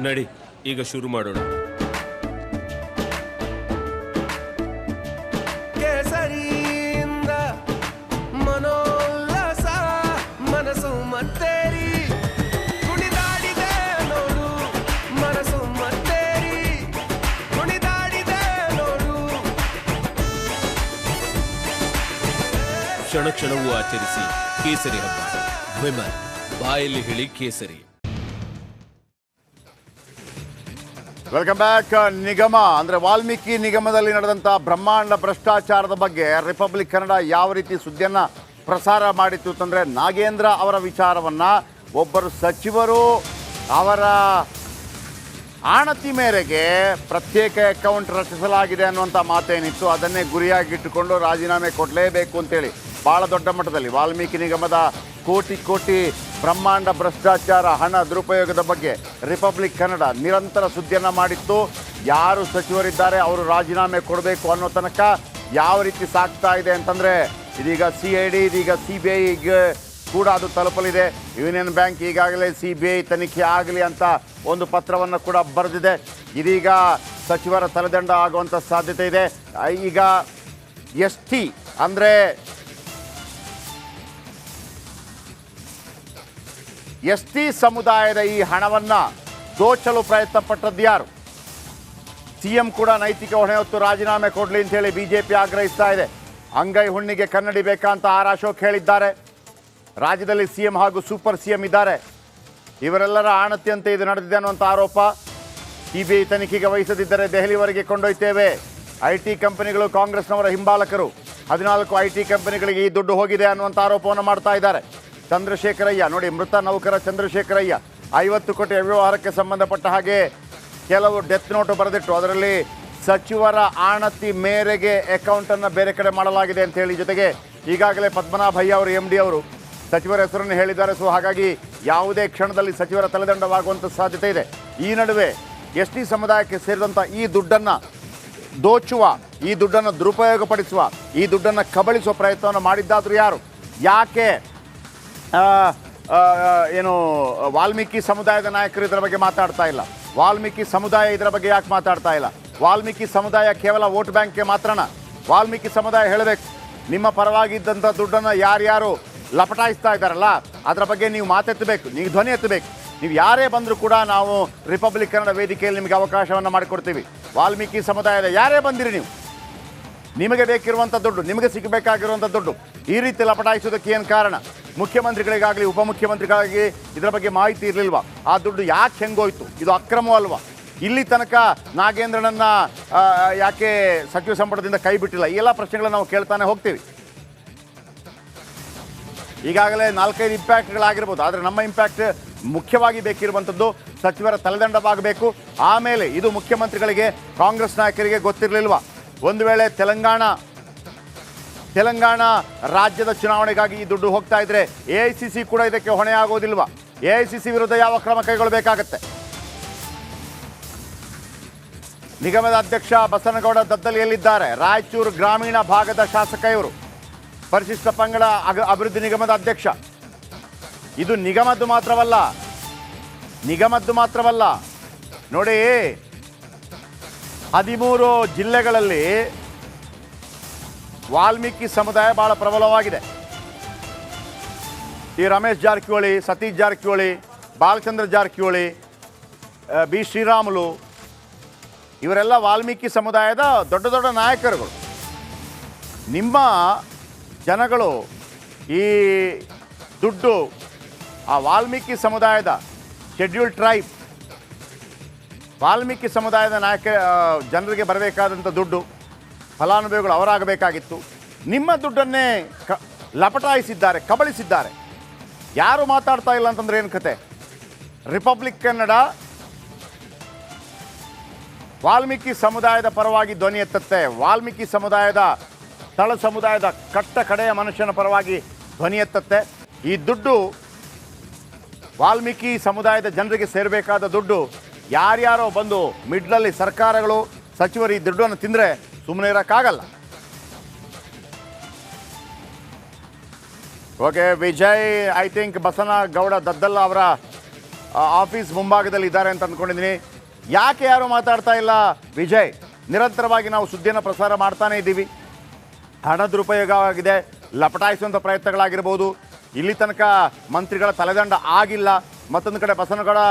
ನಡಿ ಈಗ ಶುರು ಮಾಡೋಣ. ಕೇಸರಿಯಿಂದ ಮನೋಲ್ಲಾಸ ಮನಸ್ಸು ಮತ್ತೇರಿ ಕುಣಿದಾಡಿದೆ ನೋಡು, ಮನಸ್ಸು ಮತ್ತೇರಿ ಕುಣಿದಾಡಿದೆ ನೋಡು. ಕ್ಷಣ ಕ್ಷಣವೂ ಆಚರಿಸಿ ಕೇಸರಿ ಹಬ್ಬ. ವಿಮಲ್ ಬಾಯಲ್ಲಿ ಹೇಳಿ ಕೇಸರಿ. Welcome back. ನಿಗಮ ಅಂದರೆ ವಾಲ್ಮೀಕಿ ನಿಗಮದಲ್ಲಿ ನಡೆದಂಥ ಬ್ರಹ್ಮಾಂಡ ಭ್ರಷ್ಟಾಚಾರದ ಬಗ್ಗೆ ರಿಪಬ್ಲಿಕ್ ಕನ್ನಡ ಯಾವ ರೀತಿ ಸುದ್ದಿಯನ್ನು ಪ್ರಸಾರ ಮಾಡಿತ್ತು ಅಂತಂದರೆ, ನಾಗೇಂದ್ರ ಅವರ ವಿಚಾರವನ್ನು ಒಬ್ಬರು ಸಚಿವರು ಅವರ ಆಣತಿ ಮೇರೆಗೆ ಪ್ರತ್ಯೇಕ ಅಕೌಂಟ್ ರಚಿಸಲಾಗಿದೆ ಅನ್ನುವಂಥ ಮಾತೇನಿತ್ತು, ಅದನ್ನೇ ಗುರಿಯಾಗಿಟ್ಟುಕೊಂಡು ರಾಜೀನಾಮೆ ಕೊಡಲೇಬೇಕು ಅಂತೇಳಿ ಭಾಳ ದೊಡ್ಡ ಮಟ್ಟದಲ್ಲಿ ವಾಲ್ಮೀಕಿ ನಿಗಮದ ಕೋಟಿ ಕೋಟಿ ಬ್ರಹ್ಮಾಂಡ ಭ್ರಷ್ಟಾಚಾರ, ಹಣ ದುರುಪಯೋಗದ ಬಗ್ಗೆ ರಿಪಬ್ಲಿಕ್ ಕನ್ನಡ ನಿರಂತರ ಸುದ್ದಿಯನ್ನು ಮಾಡಿತ್ತು. ಯಾರು ಸಚಿವರಿದ್ದಾರೆ ಅವರು ರಾಜೀನಾಮೆ ಕೊಡಬೇಕು ಅನ್ನೋ ತನಕ ಯಾವ ರೀತಿ ಸಾಗ್ತಾ ಇದೆ ಅಂತಂದರೆ, ಇದೀಗ CID, ಇದೀಗ CBI ಕೂಡ ಅದು ತಲುಪಲಿದೆ. ಯೂನಿಯನ್ ಬ್ಯಾಂಕ್ ಈಗಾಗಲೇ CBI ತನಿಖೆ ಆಗಲಿ ಅಂತ ಒಂದು ಪತ್ರವನ್ನು ಕೂಡ ಬರೆದಿದೆ. ಇದೀಗ ಸಚಿವರ ತಲೆದಂಡ ಆಗುವಂಥ ಸಾಧ್ಯತೆ ಇದೆ. ಈಗ ST ಅಂದರೆ ST ಸಮುದಾಯದ ಈ ಹಣವನ್ನು ದೋಚಲು ಪ್ರಯತ್ನ ಪಟ್ಟದ್ದು ಯಾರು? CM ಕೂಡ ನೈತಿಕ ಹೊಣೆ ಹೊತ್ತು ರಾಜೀನಾಮೆ ಕೊಡಲಿ ಅಂತೇಳಿ BJP ಆಗ್ರಹಿಸ್ತಾ ಇದೆ. ಅಂಗೈ ಹುಣ್ಣಿಗೆ ಕನ್ನಡಿ ಬೇಕಂತ ಆರ್ ಅಶೋಕ್ ಹೇಳಿದ್ದಾರೆ. ರಾಜ್ಯದಲ್ಲಿ CM ಹಾಗೂ ಸೂಪರ್ CM ಇದ್ದಾರೆ, ಇವರೆಲ್ಲರ ಆಣತಿಯಂತೆ ಇದು ನಡೆದಿದೆ ಅನ್ನುವಂಥ ಆರೋಪ. CBI ತನಿಖೆಗೆ ವಹಿಸದಿದ್ದರೆ ದೆಹಲಿವರೆಗೆ ಕೊಂಡೊಯ್ತೇವೆ. IT ಕಂಪನಿಗಳು ಕಾಂಗ್ರೆಸ್ನವರ ಹಿಂಬಾಲಕರು, 14 IT ಕಂಪನಿಗಳಿಗೆ ಈ ದುಡ್ಡು ಹೋಗಿದೆ ಅನ್ನುವಂಥ ಆರೋಪವನ್ನು ಮಾಡ್ತಾ ಇದ್ದಾರೆ. ಚಂದ್ರಶೇಖರಯ್ಯ ನೋಡಿ, ಮೃತ ನೌಕರ ಚಂದ್ರಶೇಖರಯ್ಯ 50 ಕೋಟಿ ಅವ್ಯವಹಾರಕ್ಕೆ ಸಂಬಂಧಪಟ್ಟ ಹಾಗೆ ಕೆಲವು ಡೆತ್ ನೋಟು ಬರೆದಿಟ್ಟು ಅದರಲ್ಲಿ ಸಚಿವರ ಆಣತಿ ಮೇರೆಗೆ ಅಕೌಂಟನ್ನು ಬೇರೆ ಕಡೆ ಮಾಡಲಾಗಿದೆ ಅಂತ ಹೇಳಿ, ಜೊತೆಗೆ ಈಗಾಗಲೇ ಪದ್ಮನಾಭಯ್ಯ ಅವರು MD ಅವರು ಸಚಿವರ ಹೆಸರನ್ನು ಹೇಳಿದ್ದಾರೆ. ಸೊ ಹಾಗಾಗಿ ಯಾವುದೇ ಕ್ಷಣದಲ್ಲಿ ಸಚಿವರ ತಲೆದಂಡವಾಗುವಂಥ ಸಾಧ್ಯತೆ ಇದೆ. ಈ ನಡುವೆ ST ಸಮುದಾಯಕ್ಕೆ ಸೇರಿದಂಥ ಈ ದುಡ್ಡನ್ನು ದೋಚುವ, ಈ ದುಡ್ಡನ್ನು ದುರುಪಯೋಗಪಡಿಸುವ, ಈ ದುಡ್ಡನ್ನು ಕಬಳಿಸುವ ಪ್ರಯತ್ನವನ್ನು ಮಾಡಿದ್ದಾದರೂ ಯಾರು? ಯಾಕೆ ಏನು ವಾಲ್ಮೀಕಿ ಸಮುದಾಯದ ನಾಯಕರು ಇದರ ಬಗ್ಗೆ ಮಾತಾಡ್ತಾ ಇಲ್ಲ? ವಾಲ್ಮೀಕಿ ಸಮುದಾಯ ಇದರ ಬಗ್ಗೆ ಯಾಕೆ ಮಾತಾಡ್ತಾ ಇಲ್ಲ? ವಾಲ್ಮೀಕಿ ಸಮುದಾಯ ಕೇವಲ ವೋಟ್ ಬ್ಯಾಂಕ್ಗೆ ಮಾತ್ರನ? ವಾಲ್ಮೀಕಿ ಸಮುದಾಯ ಹೇಳಬೇಕು, ನಿಮ್ಮ ಪರವಾಗಿದ್ದಂಥ ದುಡ್ಡನ್ನು ಯಾರ್ಯಾರು ಲಪಟಾಯಿಸ್ತಾ ಇದ್ದಾರಲ್ಲ ಅದರ ಬಗ್ಗೆ ನೀವು ಮಾತೆತ್ತಬೇಕು, ನೀವು ಧ್ವನಿ ಎತ್ತಬೇಕು. ನೀವು ಯಾರೇ ಬಂದರೂ ಕೂಡ ನಾವು ರಿಪಬ್ಲಿಕ್ ಕನ್ನಡ ವೇದಿಕೆಯಲ್ಲಿ ನಿಮಗೆ ಅವಕಾಶವನ್ನು ಮಾಡಿಕೊಡ್ತೀವಿ. ವಾಲ್ಮೀಕಿ ಸಮುದಾಯದ ಯಾರೇ ಬಂದಿರಿ ನೀವು, ನಿಮಗೆ ಬೇಕಿರುವಂಥ ದುಡ್ಡು, ನಿಮಗೆ ಸಿಗಬೇಕಾಗಿರುವಂಥ ದುಡ್ಡು ಈ ರೀತಿ ಲಪಟಾಯಿಸೋದಕ್ಕೆ ಏನು ಕಾರಣ? ಮುಖ್ಯಮಂತ್ರಿಗಳಿಗಾಗಲಿ ಉಪಮುಖ್ಯಮಂತ್ರಿಗಳಿಗಾಗಿ ಇದರ ಬಗ್ಗೆ ಮಾಹಿತಿ ಇರಲಿಲ್ವಾ? ಆ ದುಡ್ಡು ಯಾಕೆ ಹೆಂಗೋಯ್ತು? ಇದು ಅಕ್ರಮವಲ್ವಾ? ಇಲ್ಲಿ ತನಕ ನಾಗೇಂದ್ರನನ್ನು ಯಾಕೆ ಸಚಿವ ಸಂಪುಟದಿಂದ ಕೈ ಬಿಟ್ಟಿಲ್ಲ? ಈ ಎಲ್ಲ ಪ್ರಶ್ನೆಗಳನ್ನು ನಾವು ಕೇಳ್ತಾನೆ ಹೋಗ್ತೀವಿ. ಈಗಾಗಲೇ 4-5 ಇಂಪ್ಯಾಕ್ಟ್ಗಳಾಗಿರ್ಬೋದು, ಆದರೆ ನಮ್ಮ ಇಂಪ್ಯಾಕ್ಟ್ ಮುಖ್ಯವಾಗಿ ಬೇಕಿರುವಂಥದ್ದು ಸಚಿವರ ತಲೆದಂಡವಾಗಬೇಕು. ಆಮೇಲೆ ಇದು ಮುಖ್ಯಮಂತ್ರಿಗಳಿಗೆ, ಕಾಂಗ್ರೆಸ್ ನಾಯಕರಿಗೆ ಗೊತ್ತಿರಲಿಲ್ವಾ? ಒಂದು ವೇಳೆ ತೆಲಂಗಾಣ ರಾಜ್ಯದ ಚುನಾವಣೆಗಾಗಿ ಈ ದುಡ್ಡು ಹೋಗ್ತಾ ಇದ್ರೆ AICC ಕೂಡ ಇದಕ್ಕೆ ಹೊಣೆ ಆಗೋದಿಲ್ವಾ? AICC ವಿರುದ್ಧ ಯಾವ ಕ್ರಮ ಕೈಗೊಳ್ಳಬೇಕಾಗತ್ತೆ? ನಿಗಮದ ಅಧ್ಯಕ್ಷ ಬಸನಗೌಡ ದದ್ದಲಿಯಲ್ಲಿದ್ದಾರೆ. ರಾಯಚೂರು ಗ್ರಾಮೀಣ ಭಾಗದ ಶಾಸಕ ಇವರು, ಪರಿಶಿಷ್ಟ ಪಂಗಡ ಅಭಿವೃದ್ಧಿ ನಿಗಮದ ಅಧ್ಯಕ್ಷ. ಇದು ನಿಗಮದ್ದು ಮಾತ್ರವಲ್ಲ ನೋಡಿ, 13 ಜಿಲ್ಲೆಗಳಲ್ಲಿ ವಾಲ್ಮೀಕಿ ಸಮುದಾಯ ಬಹಳ ಪ್ರಬಲವಾಗಿದೆ. ಈ ರಮೇಶ್ ಜಾರಕಿಹೊಳಿ, ಸತೀಶ್ ಜಾರಕಿಹೊಳಿ, ಬಾಲಚಂದ್ರ ಜಾರಕಿಹೊಳಿ, B ಶ್ರೀರಾಮುಲು ಇವರೆಲ್ಲ ವಾಲ್ಮೀಕಿ ಸಮುದಾಯದ ದೊಡ್ಡ ದೊಡ್ಡ ನಾಯಕರುಗಳು. ನಿಮ್ಮ ಜನಗಳು ಈ ದುಡ್ಡು ಆ ವಾಲ್ಮೀಕಿ ಸಮುದಾಯದ ಶೆಡ್ಯೂಲ್ಡ್ ಟ್ರೈಬ್, ವಾಲ್ಮೀಕಿ ಸಮುದಾಯದ ಜನರಿಗೆ ಬರಬೇಕಾದಂಥ ದುಡ್ಡು ಫಲಾನುಭವಿಗಳು ಅವರಾಗಬೇಕಾಗಿತ್ತು. ನಿಮ್ಮ ದುಡ್ಡನ್ನೇ ಲಪಟಾಯಿಸಿದ್ದಾರೆ, ಕಬಳಿಸಿದ್ದಾರೆ. ಯಾರು ಮಾತಾಡ್ತಾ ಇಲ್ಲ ಅಂತಂದ್ರೆ ಏನು ಕತೆ? ರಿಪಬ್ಲಿಕ್ ಕನ್ನಡ ವಾಲ್ಮೀಕಿ ಸಮುದಾಯದ ಪರವಾಗಿ ಧ್ವನಿ ಎತ್ತುತ್ತೆ. ವಾಲ್ಮೀಕಿ ಸಮುದಾಯದ ತಳ ಸಮುದಾಯದ ಕಟ್ಟ ಕಡೆಯ ಮನುಷ್ಯನ ಪರವಾಗಿ ಧ್ವನಿ ಎತ್ತುತ್ತೆ. ಈ ದುಡ್ಡು ವಾಲ್ಮೀಕಿ ಸಮುದಾಯದ ಜನರಿಗೆ ಸೇರಬೇಕಾದ ದುಡ್ಡು ಯಾರ್ಯಾರೋ ಬಂದು ಮಿಡ್ಲಲ್ಲಿ ಸರ್ಕಾರಗಳು, ಸಚಿವರು ಈ ದುಡ್ಡನ್ನು ತಿಂದರೆ ಸುಮ್ಮನೆ ಇರೋಕ್ಕಾಗಲ್ಲ. Okay Vijay, I think Basanagouda Daddal ಅವರ ಆಫೀಸ್ ಮುಂಭಾಗದಲ್ಲಿ ಇದ್ದಾರೆ ಅಂತ ಅಂದ್ಕೊಂಡಿದ್ದೀನಿ. ಯಾಕೆ ಯಾರು ಮಾತಾಡ್ತಾ ಇಲ್ಲ ವಿಜಯ್? ನಿರಂತರವಾಗಿ ನಾವು ಸುದ್ದಿಯನ್ನು ಪ್ರಸಾರ ಮಾಡ್ತಾನೇ ಇದ್ದೀವಿ. ಹಣ ದುರುಪಯೋಗ ಆಗಿದೆ, ಲಪಟಾಯಿಸುವಂಥ ಪ್ರಯತ್ನಗಳಾಗಿರ್ಬೋದು, ಇಲ್ಲಿ ತನಕ ಮಂತ್ರಿಗಳ ತಲೆದಂಡ ಆಗಿಲ್ಲ. ಮತ್ತೊಂದು ಕಡೆ ಬಸವನಗೌಡ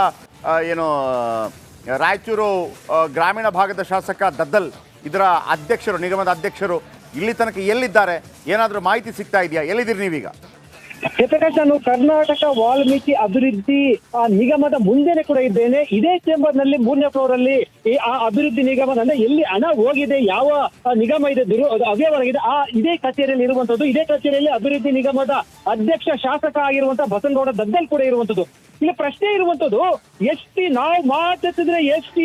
ಏನು ರಾಯಚೂರು ಗ್ರಾಮೀಣ ಭಾಗದ ಶಾಸಕ ದದ್ದಲ್ ಇದರ ಅಧ್ಯಕ್ಷರು, ನಿಗಮದ ಅಧ್ಯಕ್ಷರು ಇಲ್ಲಿ ತನಕ ಎಲ್ಲಿದ್ದಾರೆ? ಏನಾದರೂ ಮಾಹಿತಿ ಸಿಗ್ತಾ ಇದೆಯಾ? ಎಲ್ಲಿದ್ದೀರಿ ನೀವೀಗ? ಪ್ರಕಾಶ್, ನಾನು ಕರ್ನಾಟಕ ವಾಲ್ಮೀಕಿ ಅಭಿವೃದ್ಧಿ ನಿಗಮದ ಮುಂದೆನೆ ಕೂಡ ಇದ್ದೇನೆ. ಇದೇ ಚೇಂಬರ್ ನಲ್ಲಿ 3ನೇ ಫ್ಲೋರ್ ಅಲ್ಲಿ ಆ ಅಭಿವೃದ್ಧಿ ನಿಗಮದ ಅಂದ್ರೆ ಎಲ್ಲಿ ಹಣ ಹೋಗಿದೆ, ಯಾವ ನಿಗಮ ಇದೆ ಅವ್ಯವಹಾರಗಿದೆ, ಇದೇ ಕಚೇರಿಯಲ್ಲಿ ಇರುವಂತದ್ದು. ಇದೇ ಕಚೇರಿಯಲ್ಲಿ ಅಭಿವೃದ್ಧಿ ನಿಗಮದ ಅಧ್ಯಕ್ಷ ಶಾಸಕ ಆಗಿರುವಂತಹ ಬಸವನಗೌಡ ದದ್ದಲ್ ಕೂಡ ಇರುವಂತದ್ದು. ಇಲ್ಲಿ ಪ್ರಶ್ನೆ ಇರುವಂತದ್ದು, ನಾವು ಮಾತಾಡ್ತಿದ್ರೆ ಎಸ್ ಸಿ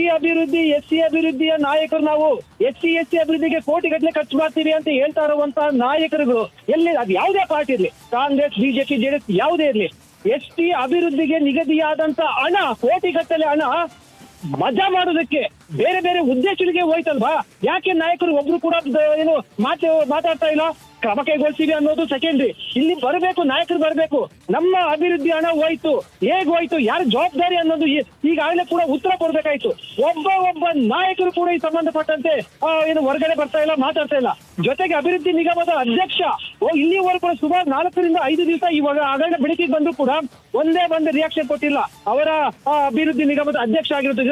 ಅಭಿವೃದ್ಧಿಯ ನಾಯಕರು, ನಾವು ಎಸ್ ಸಿ ಅಭಿವೃದ್ಧಿಗೆ ಕೋಟಿಗಟ್ಟಲೆ ಖರ್ಚು ಮಾಡ್ತೀವಿ ಅಂತ ಹೇಳ್ತಾ ಇರುವಂತಹ ನಾಯಕರುಗಳು ಎಲ್ಲಿ? ಅದು ಯಾವುದೇ ಪಾರ್ಟಿ ಇರಲಿ, ಕಾಂಗ್ರೆಸ್, ಬಿಜೆಪಿ, ಜೆಡಿಎಸ್ ಯಾವುದೇ ಇರಲಿ, ಎಸ್ ಟಿ ಅಭಿವೃದ್ಧಿಗೆ ನಿಗದಿಯಾದಂತ ಹಣ, ಕೋಟಿಗಟ್ಟಲೆ ಹಣ ಮಜಾ ಮಾಡೋದಕ್ಕೆ ಬೇರೆ ಬೇರೆ ಉದ್ದೇಶಗಳಿಗೆ ಹೋಯ್ತಲ್ವಾ? ಯಾಕೆ ನಾಯಕರು ಒಬ್ರು ಕೂಡ ಏನು ಮಾತಾಡ್ತಾ ಇಲ್ಲ? ಕ್ರಮ ಕೈಗೊಳ್ತೀವಿ ಅನ್ನೋದು ಸೆಕೆಂಡ್ರಿ. ಇಲ್ಲಿ ಬರಬೇಕು, ನಾಯಕರು ಬರಬೇಕು. ನಮ್ಮ ಅಭಿವೃದ್ಧಿ ಹಣ ಹೋಯ್ತು, ಹೇಗ್ ಹೋಯ್ತು, ಯಾರ ಜವಾಬ್ದಾರಿ ಅನ್ನೋದು ಈಗಾಗಲೇ ಕೂಡ ಉತ್ತರ ಕೊಡ್ಬೇಕಾಯ್ತು. ಒಬ್ಬ ನಾಯಕರು ಕೂಡ ಈ ಸಂಬಂಧಪಟ್ಟಂತೆ ಏನು ಹೊರಗಡೆ ಬರ್ತಾ ಇಲ್ಲ, ಮಾತಾಡ್ತಾ ಇಲ್ಲ. ಜೊತೆಗೆ ಅಭಿವೃದ್ಧಿ ನಿಗಮದ ಅಧ್ಯಕ್ಷ ಇಲ್ಲಿವರೆಗೂ ಕೂಡ ಸುಮಾರು 4 ರಿಂದ 5 ದಿವಸ ಇವಾಗ ಆಗಲೇ ಬೆಳಕಿಗೆ ಬಂದ್ರು ಕೂಡ ಒಂದೇ ರಿಯಾಕ್ಷನ್ ಕೊಟ್ಟಿಲ್ಲ. ಅವರ ಅಭಿವೃದ್ಧಿ ನಿಗಮದ ಅಧ್ಯಕ್ಷ ಆಗಿರೋದು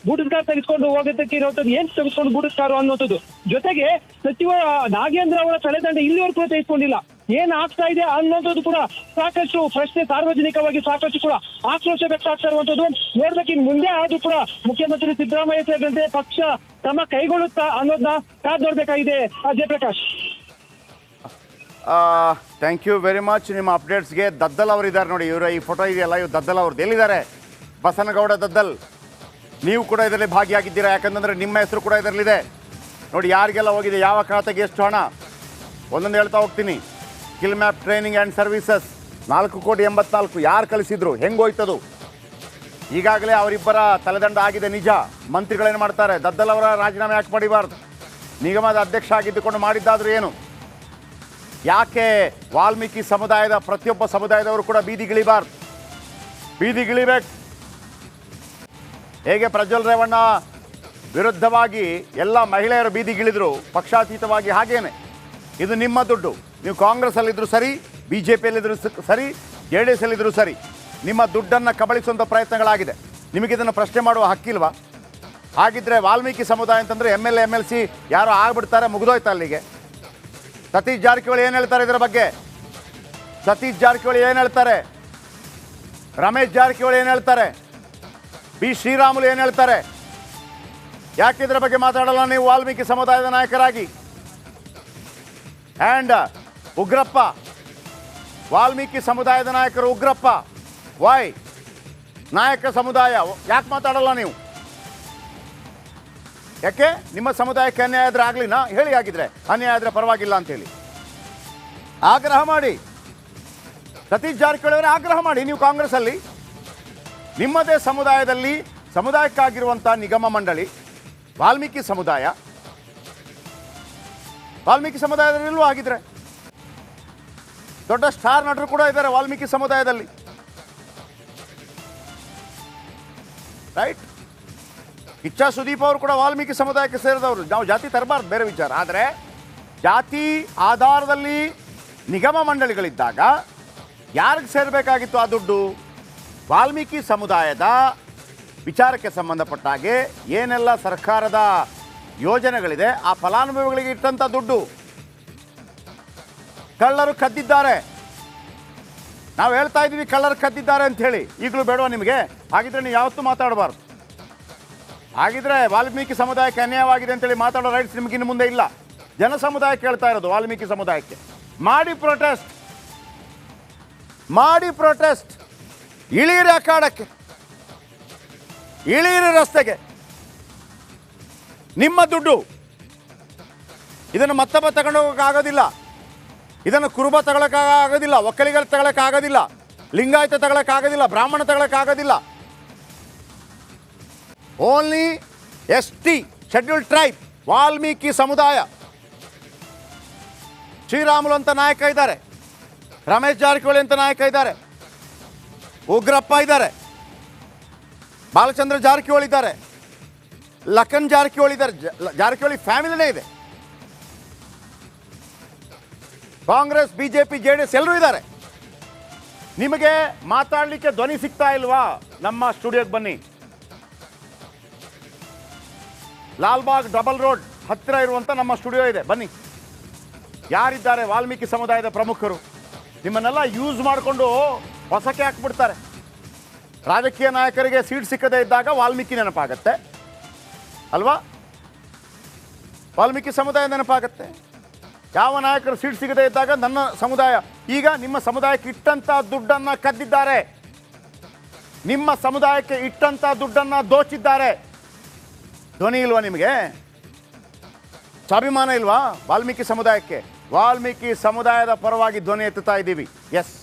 ಬೂಟುಕಾರ್ ತೆಗೆದುಕೊಂಡು ಹೋಗೋದಕ್ಕೆ ಇರೋದು, ಏನ್ ತೆಗೆದುಕೊಂಡು ಬೂಟುಕಾರು ಅನ್ನೋದು. ಜೊತೆಗೆ ಸಚಿವ ನಾಗೇಂದ್ರ ಅವರ ತಲೆದಂಡ ಇಲ್ಲಿವರೆಗೂ ಕೂಡ ತೆಗೆದುಕೊಂಡಿಲ್ಲ. ಏನ್ ಆಗ್ತಾ ಇದೆ ಅನ್ನೋದು ಕೂಡ ಸಾಕಷ್ಟು ಪ್ರಶ್ನೆ, ಸಾರ್ವಜನಿಕವಾಗಿ ಸಾಕಷ್ಟು ಕೂಡ ಆಕ್ರೋಶ ವ್ಯಕ್ತ ಆಗ್ತಾ ಇರುವಂತದ್ದು. ನೋಡ್ಬೇಕು ಇನ್ನು ಮುಂದೆ ಆದ್ರೂ ಕೂಡ ಮುಖ್ಯಮಂತ್ರಿ ಸಿದ್ದರಾಮಯ್ಯ ಸೇರಿದಂತೆ ಪಕ್ಷ ಕ್ರಮ ಕೈಗೊಳ್ಳುತ್ತಾ ಅನ್ನೋದನ್ನ ಕಾದ್ ನೋಡ್ಬೇಕಾಗಿದೆ. Jayaprakash, thank you very much ನಿಮ್ಮ ಅಪ್ಡೇಟ್ಸ್ಗೆ. ದದ್ದಲ್ ಅವರು ಇದ್ದಾರೆ ನೋಡಿ, ಇವರ ಈ ಫೋಟೋ ಇದೆಯಲ್ಲ, ಇವ್ರು ದದ್ದಲ್ ಅವ್ರದ್ದು. ಎಲ್ಲಿದ್ದಾರೆ? ಬಸನಗೌಡ ದದ್ದಲ್. ನೀವು ಕೂಡ ಇದರಲ್ಲಿ ಭಾಗಿಯಾಗಿದ್ದೀರಾ, ಯಾಕಂತಂದರೆ ನಿಮ್ಮ ಹೆಸರು ಕೂಡ ಇದರಲ್ಲಿದೆ ನೋಡಿ. ಯಾರಿಗೆಲ್ಲ ಹೋಗಿದೆ, ಯಾವ ಖಾತೆಗೆ ಎಷ್ಟು ಹಣ, ಒಂದೊಂದು ಹೇಳ್ತಾ ಹೋಗ್ತೀನಿ. Skill map training and services 4,84,00,000 ಯಾರು ಕಳಿಸಿದ್ರು, ಹೆಂಗೆ ಹೋಯ್ತದು? ಈಗಾಗಲೇ ಅವರಿಬ್ಬರ ತಲೆದಂಡ ಆಗಿದೆ ನಿಜ. ಮಂತ್ರಿಗಳೇನು ಮಾಡ್ತಾರೆ? ದದ್ದಲ್ ಅವರ ರಾಜೀನಾಮೆ ಯಾಕೆ ಪಡಿಬಾರ್ದು? ನಿಗಮದ ಅಧ್ಯಕ್ಷ ಆಗಿದ್ದುಕೊಂಡು ಮಾಡಿದ್ದಾದರೂ ಏನು? ಯಾಕೆ ವಾಲ್ಮೀಕಿ ಸಮುದಾಯದ ಪ್ರತಿಯೊಬ್ಬ ಸಮುದಾಯದವರು ಕೂಡ ಬೀದಿಗಿಳಿಬಾರ್ದು? ಬೀದಿಗಿಳಿಬೇಕು. ಹೇಗೆ ಪ್ರಜ್ವಲ್ ರೇವಣ್ಣ ವಿರುದ್ಧವಾಗಿ ಎಲ್ಲ ಮಹಿಳೆಯರು ಬೀದಿಗಿಳಿದ್ರು ಪಕ್ಷಾತೀತವಾಗಿ, ಹಾಗೇನೆ ಇದು ನಿಮ್ಮ ದುಡ್ಡು. ನೀವು ಕಾಂಗ್ರೆಸ್ಸಲ್ಲಿದ್ದರೂ ಸರಿ, ಬಿ ಜೆ ಪಿಯಲ್ಲಿದ್ದರೂ ಸರಿ, ಜೆ ಡಿ ಎಸ್ ಅಲ್ಲಿದ್ದರೂ ಸರಿ, ನಿಮ್ಮ ದುಡ್ಡನ್ನು ಕಬಳಿಸುವಂಥ ಪ್ರಯತ್ನಗಳಾಗಿದೆ. ನಿಮಗಿದನ್ನು ಪ್ರಶ್ನೆ ಮಾಡುವ ಹಕ್ಕಿಲ್ವಾ? ಹಾಗಿದ್ದರೆ ವಾಲ್ಮೀಕಿ ಸಮುದಾಯ ಅಂತಂದರೆ MLA, MLC ಯಾರೋ ಆಗ್ಬಿಡ್ತಾರೆ, ಮುಗಿದೋಯ್ತು ಅಲ್ಲಿಗೆ. ಸತೀಶ್ ಜಾರಕಿಹೊಳಿ ಏನು ಹೇಳ್ತಾರೆ ಇದರ ಬಗ್ಗೆ? ಸತೀಶ್ ಜಾರಕಿಹೊಳಿ ಏನು ಹೇಳ್ತಾರೆ? ರಮೇಶ್ ಜಾರಕಿಹೊಳಿ ಏನು ಹೇಳ್ತಾರೆ? ಬಿ ಶ್ರೀರಾಮುಲು ಏನು ಹೇಳ್ತಾರೆ? ಯಾಕೆ ಇದರ ಬಗ್ಗೆ ಮಾತಾಡಲ್ಲ ನೀವು ವಾಲ್ಮೀಕಿ ಸಮುದಾಯದ ನಾಯಕರಾಗಿ? ಆ್ಯಂಡ್ ಉಗ್ರಪ್ಪ, ವಾಲ್ಮೀಕಿ ಸಮುದಾಯದ ನಾಯಕರು ಉಗ್ರಪ್ಪ, ವೈ ನಾಯಕ ಸಮುದಾಯ ಯಾಕೆ ಮಾತಾಡಲ್ಲ ನೀವು? ಯಾಕೆ? ನಿಮ್ಮ ಸಮುದಾಯಕ್ಕೆ ಅನ್ಯಾಯ ಆದರೆ ಆಗಲಿನಾ? ಹೇಳಿ. ಆಗಿದ್ರೆ ಅನ್ಯಾಯ ಆದರೆ ಪರವಾಗಿಲ್ಲ ಅಂತೇಳಿ ಆಗ್ರಹ ಮಾಡಿ. ಸತೀಶ್ ಜಾರಕಿಹೊಳಿ ಅವರೇ ಆಗ್ರಹ ಮಾಡಿ. ನೀವು ಕಾಂಗ್ರೆಸ್ಸಲ್ಲಿ ನಿಮ್ಮದೇ ಸಮುದಾಯದಲ್ಲಿ ಸಮುದಾಯಕ್ಕಾಗಿರುವಂಥ ನಿಗಮ ಮಂಡಳಿ ವಾಲ್ಮೀಕಿ ಸಮುದಾಯದಲ್ಲಿಲ್ಲೂ ಆಗಿದ್ರೆ ದೊಡ್ಡ ಸ್ಟಾರ್ ನಟರು ಕೂಡ ಇದ್ದಾರೆ ವಾಲ್ಮೀಕಿ ಸಮುದಾಯದಲ್ಲಿ, ರೈಟ್? ಕಿಚ್ಚ ಸುದೀಪ್ ಅವರು ಕೂಡ ವಾಲ್ಮೀಕಿ ಸಮುದಾಯಕ್ಕೆ ಸೇರಿದವರು. ನಾವು ಜಾತಿ ತರಬಾರ್ದು, ಬೇರೆ ವಿಚಾರ. ಆದರೆ ಜಾತಿ ಆಧಾರದಲ್ಲಿ ನಿಗಮ ಮಂಡಳಿಗಳಿದ್ದಾಗ ಯಾರಿಗೆ ಸೇರಬೇಕಾಗಿತ್ತು ಆ ದುಡ್ಡು? ವಾಲ್ಮೀಕಿ ಸಮುದಾಯದ ವಿಚಾರಕ್ಕೆ ಸಂಬಂಧಪಟ್ಟ ಹಾಗೆ ಏನೆಲ್ಲ ಸರ್ಕಾರದ ಯೋಜನೆಗಳಿದೆ ಆ ಫಲಾನುಭವಿಗಳಿಗೆ ಇಟ್ಟಂಥ ದುಡ್ಡು ಕಳ್ಳರು ಕದ್ದಿದ್ದಾರೆ. ನಾವು ಹೇಳ್ತಾ ಇದ್ದೀವಿ ಕಳ್ಳರು ಕದ್ದಿದ್ದಾರೆ ಅಂತ ಹೇಳಿ. ಈಗಲೂ ಬೇಡವಾ ನಿಮಗೆ? ಹಾಗಿದ್ರೆ ನೀವು ಯಾವತ್ತೂ ಮಾತಾಡಬಾರ್ದು. ಹಾಗಿದ್ರೆ ವಾಲ್ಮೀಕಿ ಸಮುದಾಯಕ್ಕೆ ಅನ್ಯಾಯವಾಗಿದೆ ಅಂತೇಳಿ ಮಾತಾಡೋ ರೈಟ್ಸ್ ನಿಮಗಿನ್ನು ಮುಂದೆ ಇಲ್ಲ. ಜನ ಸಮುದಾಯ ಕೇಳ್ತಾ ಇರೋದು ವಾಲ್ಮೀಕಿ ಸಮುದಾಯಕ್ಕೆ, ಮಾಡಿ ಪ್ರೊಟೆಸ್ಟ್, ಇಳೀರಿ ಅಖಾಡಕ್ಕೆ, ಇಳೀರಿ ರಸ್ತೆಗೆ. ನಿಮ್ಮ ದುಡ್ಡು, ಇದನ್ನು ಮತ್ತೊಬ್ಬ ತಗೊಂಡೋಗೋಕ್ಕಾಗೋದಿಲ್ಲ, ಇದನ್ನು ಕುರುಬ ತಗೊಳಕ್ಕಾಗೋದಿಲ್ಲ, ಒಕ್ಕಲಿಗರು ತಗೊಳಕ್ಕಾಗೋದಿಲ್ಲ, ಲಿಂಗಾಯತ ತಗೊಳಕ್ಕಾಗೋದಿಲ್ಲ, ಬ್ರಾಹ್ಮಣ ತಗೊಳಕ್ಕಾಗೋದಿಲ್ಲ. Only ST scheduled tribe Valmiki ಸಮುದಾಯ. ಶ್ರೀರಾಮುಲು ಅಂತ ನಾಯಕ ಇದ್ದಾರೆ, ರಮೇಶ್ ಜಾರಕಿಹೊಳಿ ಅಂತ ನಾಯಕ ಇದ್ದಾರೆ, ಉಗ್ರಪ್ಪ ಇದ್ದಾರೆ, ಬಾಲಚಂದ್ರ ಜಾರಕಿಹೊಳಿ ಇದ್ದಾರೆ, ಲಖನ್ ಜಾರಕಿಹೊಳಿ ಇದ್ದಾರೆ, ಜಾರಕಿಹೊಳಿ ಫ್ಯಾಮಿಲಿನೇ ಇದೆ. ಕಾಂಗ್ರೆಸ್, ಬಿಜೆಪಿ, JDS ಎಲ್ಲರೂ ಇದ್ದಾರೆ. ನಿಮಗೆ ಮಾತಾಡಲಿಕ್ಕೆ ಧ್ವನಿ ಸಿಗ್ತಾ ಇಲ್ವಾ? ನಮ್ಮ ಸ್ಟುಡಿಯೋಗೆ ಬನ್ನಿ. ಲಾಲ್ಬಾಗ್ ಡಬಲ್ ರೋಡ್ ಹತ್ತಿರ ಇರುವಂಥ ನಮ್ಮ ಸ್ಟುಡಿಯೋ ಇದೆ, ಬನ್ನಿ. ಯಾರಿದ್ದಾರೆ ವಾಲ್ಮೀಕಿ ಸಮುದಾಯದ ಪ್ರಮುಖರು? ನಿಮ್ಮನ್ನೆಲ್ಲ ಯೂಸ್ ಮಾಡಿಕೊಂಡು ಹೊಸಕ್ಕೆ ಹಾಕ್ಬಿಡ್ತಾರೆ. ರಾಜಕೀಯ ನಾಯಕರಿಗೆ ಸೀಟ್ ಸಿಕ್ಕದೇ ಇದ್ದಾಗ ವಾಲ್ಮೀಕಿ ನೆನಪಾಗತ್ತೆ ಅಲ್ವಾ? ವಾಲ್ಮೀಕಿ ಸಮುದಾಯ ನೆನಪಾಗತ್ತೆ. ಯಾವ ನಾಯಕರು ಸೀಟ್ ಸಿಗದೇ ಇದ್ದಾಗ ನನ್ನ ಸಮುದಾಯ. ಈಗ ನಿಮ್ಮ ಸಮುದಾಯಕ್ಕೆ ಇಟ್ಟಂಥ ದುಡ್ಡನ್ನು ಕದ್ದಿದ್ದಾರೆ, ನಿಮ್ಮ ಸಮುದಾಯಕ್ಕೆ ಇಟ್ಟಂಥ ದುಡ್ಡನ್ನು ದೋಚಿದ್ದಾರೆ. ಧ್ವನಿ ಇಲ್ವಾ ನಿಮಗೆ? ಸ್ವಾಭಿಮಾನ ಇಲ್ವಾ ವಾಲ್ಮೀಕಿ ಸಮುದಾಯಕ್ಕೆ? ವಾಲ್ಮೀಕಿ ಸಮುದಾಯದ ಪರವಾಗಿ ಧ್ವನಿ ಎತ್ತುತ್ತಾ ಇದ್ದೀವಿ. ಎಸ್,